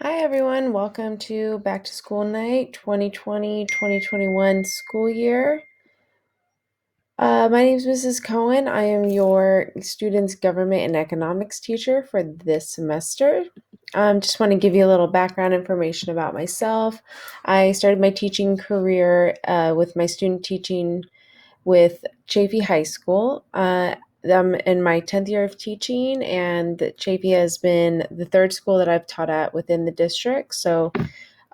Hi everyone, welcome to Back to School Night 2020-2021 school year. My name is Mrs. Cohen. I am your Students Government and Economics teacher for this semester. Just want to give you a little background information about myself. I started my teaching career with my student teaching with Chaffey High School. I'm in my 10th year of teaching, and Chaffey has been the third school that I've taught at within the district. So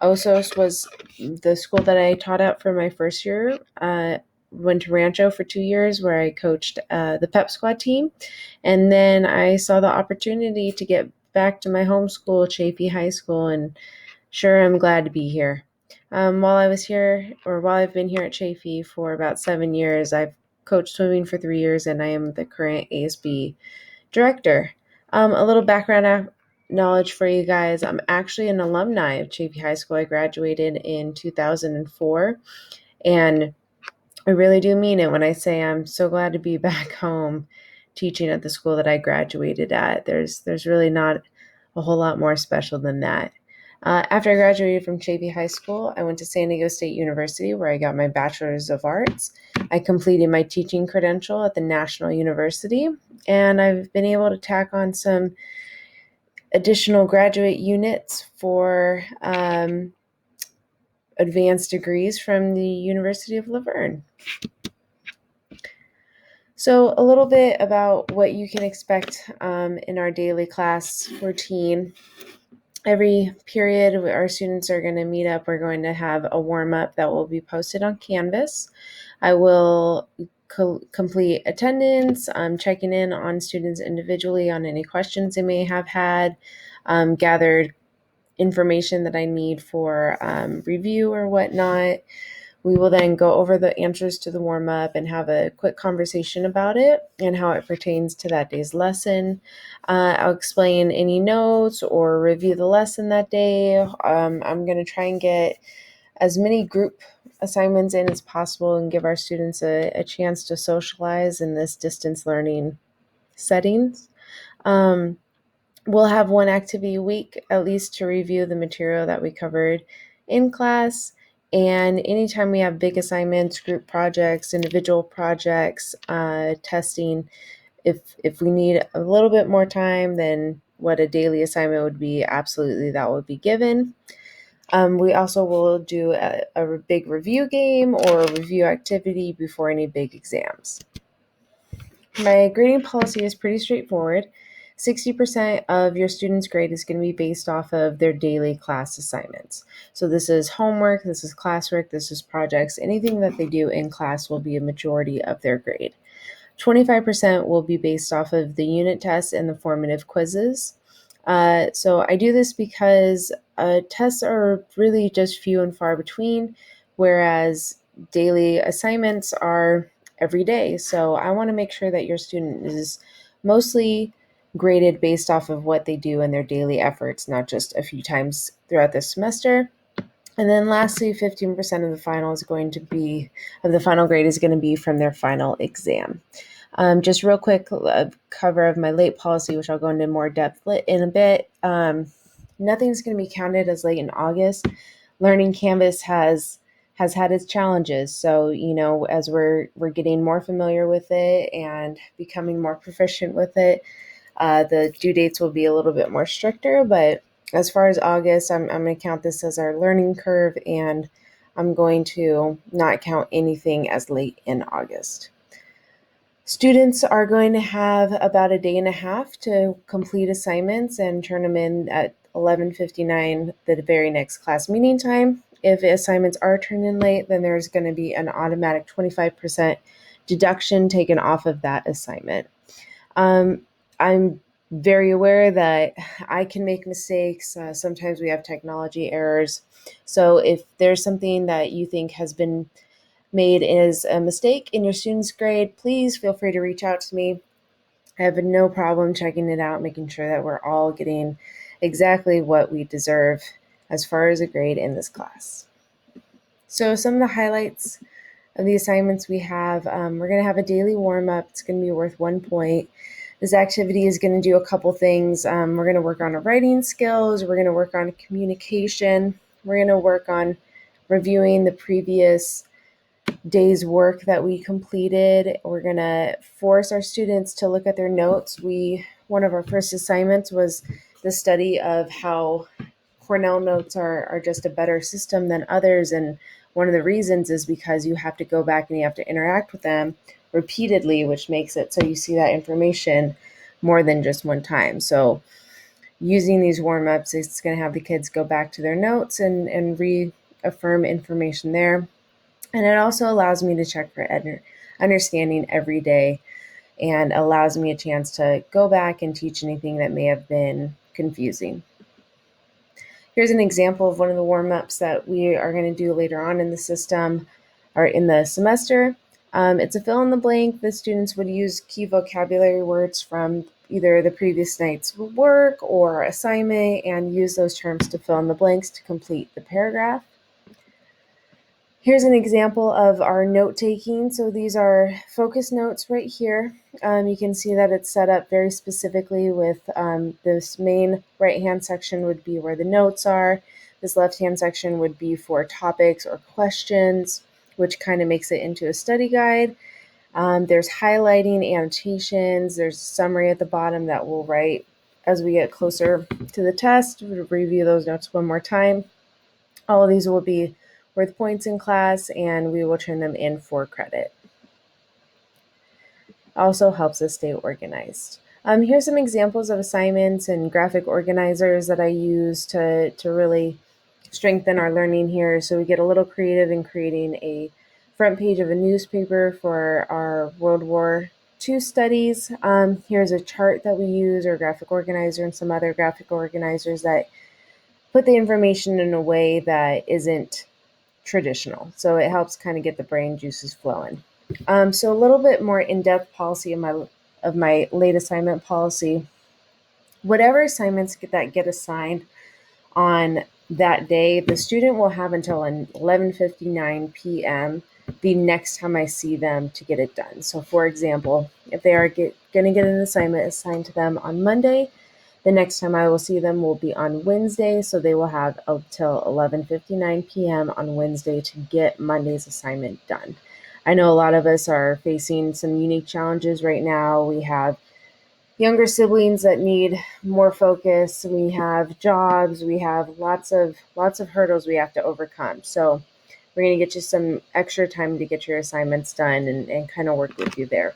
Osos was the school that I taught at for my first year. Went to Rancho for 2 years where I coached the pep squad team. And then I saw the opportunity to get back to my home school, Chaffey High School, and sure, I'm glad to be here. While I've been here at Chaffey for about 7 years, I've coached swimming for 3 years, and I am the current ASB director. A little background knowledge for you guys. I'm actually an alumni of Chaffey High School. I graduated in 2004, and I really do mean it when I say I'm so glad to be back home teaching at the school that I graduated at. There's really not a whole lot more special than that. After I graduated from Chaffey High School, I went to San Diego State University where I got my Bachelor's of Arts. I completed my teaching credential at the National University, and I've been able to tack on some additional graduate units for advanced degrees from the University of Laverne. So a little bit about what you can expect in our daily class routine. Every period, our students are going to meet up. We're going to have a warm-up that will be posted on Canvas. I will complete attendance, checking in on students individually on any questions they may have had, gathered information that I need for review or whatnot. We will then go over the answers to the warm-up and have a quick conversation about it and how it pertains to that day's lesson. I'll explain any notes or review the lesson that day. I'm going to try and get as many group assignments in as possible and give our students a chance to socialize in this distance learning settings. We'll have one activity a week, at least, to review the material that we covered in class. And anytime we have big assignments, group projects, individual projects, testing, if we need a little bit more time than what a daily assignment would be, absolutely that will be given. We also will do a big review game or a review activity before any big exams. My grading policy is pretty straightforward. 60% of your student's grade is going to be based off of their daily class assignments. So this is homework, this is classwork, this is projects. Anything that they do in class will be a majority of their grade. 25% will be based off of the unit tests and the formative quizzes. So I do this because tests are really just few and far between, whereas daily assignments are every day. So I want to make sure that your student is mostly graded based off of what they do in their daily efforts, not just a few times throughout the semester. And then lastly, 15% of the final grade is going to be from their final exam. Just real quick, cover of my late policy, which I'll go into more depth in a bit. Nothing's going to be counted as late in August. Learning Canvas has had its challenges. So, as we're getting more familiar with it and becoming more proficient with it, the due dates will be a little bit more stricter. But as far as August, I'm going to count this as our learning curve, and I'm going to not count anything as late in August. Students are going to have about a day and a half to complete assignments and turn them in at 11:59, the very next class meeting time. If assignments are turned in late, then there's going to be an automatic 25% deduction taken off of that assignment. I'm very aware that I can make mistakes. Sometimes we have technology errors. So if there's something that you think has been made as a mistake in your student's grade, please feel free to reach out to me. I have no problem checking it out, making sure that we're all getting exactly what we deserve as far as a grade in this class. So some of the highlights of the assignments we have, we're going to have a daily warm-up. It's going to be worth 1 point. This activity is going to do a couple things. We're going to work on our writing skills. We're going to work on communication. We're going to work on reviewing the previous day's work that we completed. We're going to force our students to look at their notes. One of our first assignments was the study of how Cornell notes are just a better system than others. And one of the reasons is because you have to go back and you have to interact with them repeatedly, which makes it so you see that information more than just one time. So using these warm-ups, it's going to have the kids go back to their notes and reaffirm information there. And it also allows me to check for understanding every day and allows me a chance to go back and teach anything that may have been confusing. Here's an example of one of the warm-ups that we are going to do later on in the system or in the semester. It's a fill in the blank. The students would use key vocabulary words from either the previous night's work or assignment and use those terms to fill in the blanks to complete the paragraph. Here's an example of our note taking. So these are focus notes right here. You can see that it's set up very specifically with this main right-hand section would be where the notes are. This left-hand section would be for topics or questions, which kind of makes it into a study guide. There's highlighting, annotations. There's a summary at the bottom that we'll write as we get closer to the test. We'll review those notes one more time. All of these will be worth points in class, and we will turn them in for credit. Also helps us stay organized. Here's some examples of assignments and graphic organizers that I use to really strengthen our learning here. So we get a little creative in creating a front page of a newspaper for our World War II studies. Here's a chart that we use, or graphic organizer, and some other graphic organizers that put the information in a way that isn't traditional. So it helps kind of get the brain juices flowing. So a little bit more in-depth policy of my late assignment policy. Whatever assignments that get assigned on that day, the student will have until 11:59 p.m. the next time I see them to get it done. So for example, if they are going to get an assignment assigned to them on Monday, the next time I will see them will be on Wednesday, so they will have until 11:59 p.m. on Wednesday to get Monday's assignment done. I know a lot of us are facing some unique challenges right now. We have younger siblings that need more focus. We have jobs. We have lots of hurdles we have to overcome. So we're going to get you some extra time to get your assignments done and kind of work with you there.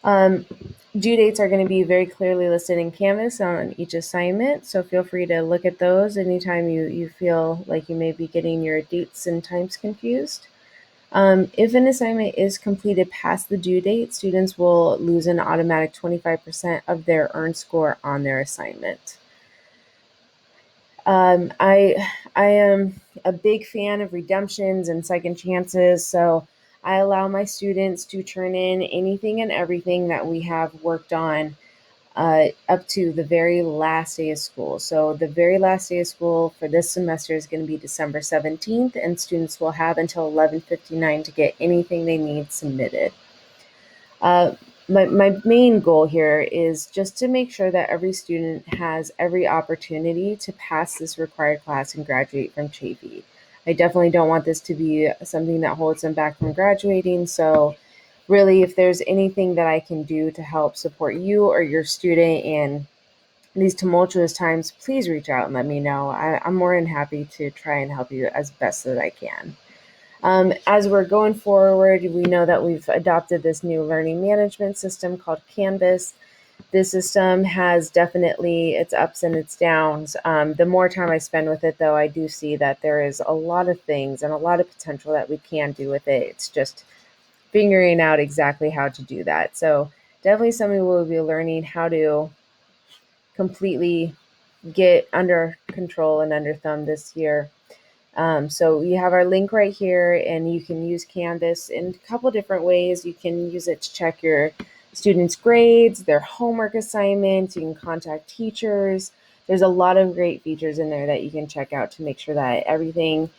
Due dates are going to be very clearly listed in Canvas on each assignment, so feel free to look at those anytime you feel like you may be getting your dates and times confused. If an assignment is completed past the due date, students will lose an automatic 25% of their earned score on their assignment. I am a big fan of redemptions and second chances, so I allow my students to turn in anything and everything that we have worked on up to the very last day of school. So the very last day of school for this semester is going to be December 17th, and students will have until 11:59 to get anything they need submitted. My main goal here is just to make sure that every student has every opportunity to pass this required class and graduate from Chafee. I definitely don't want this to be something that holds them back from graduating. So really, if there's anything that I can do to help support you or your student in these tumultuous times, please reach out and let me know. I'm more than happy to try and help you as best as I can. As we're going forward, we know that we've adopted this new learning management system called Canvas. This system has definitely its ups and its downs. The more time I spend with it, though, I do see that there is a lot of things and a lot of potential that we can do with it. It's just figuring out exactly how to do that. So definitely something we'll be learning how to completely get under control and under thumb this year. So you have our link right here, and you can use Canvas in a couple different ways. You can use it to check your students' grades, their homework assignments. You can contact teachers. There's a lot of great features in there that you can check out to make sure that everything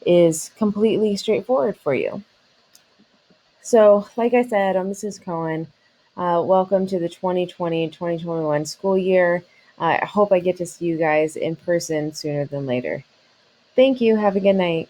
is completely straightforward for you. So, like I said, I'm Mrs. Cohen. Welcome to the 2020-2021 school year. I hope I get to see you guys in person sooner than later. Thank you. Have a good night.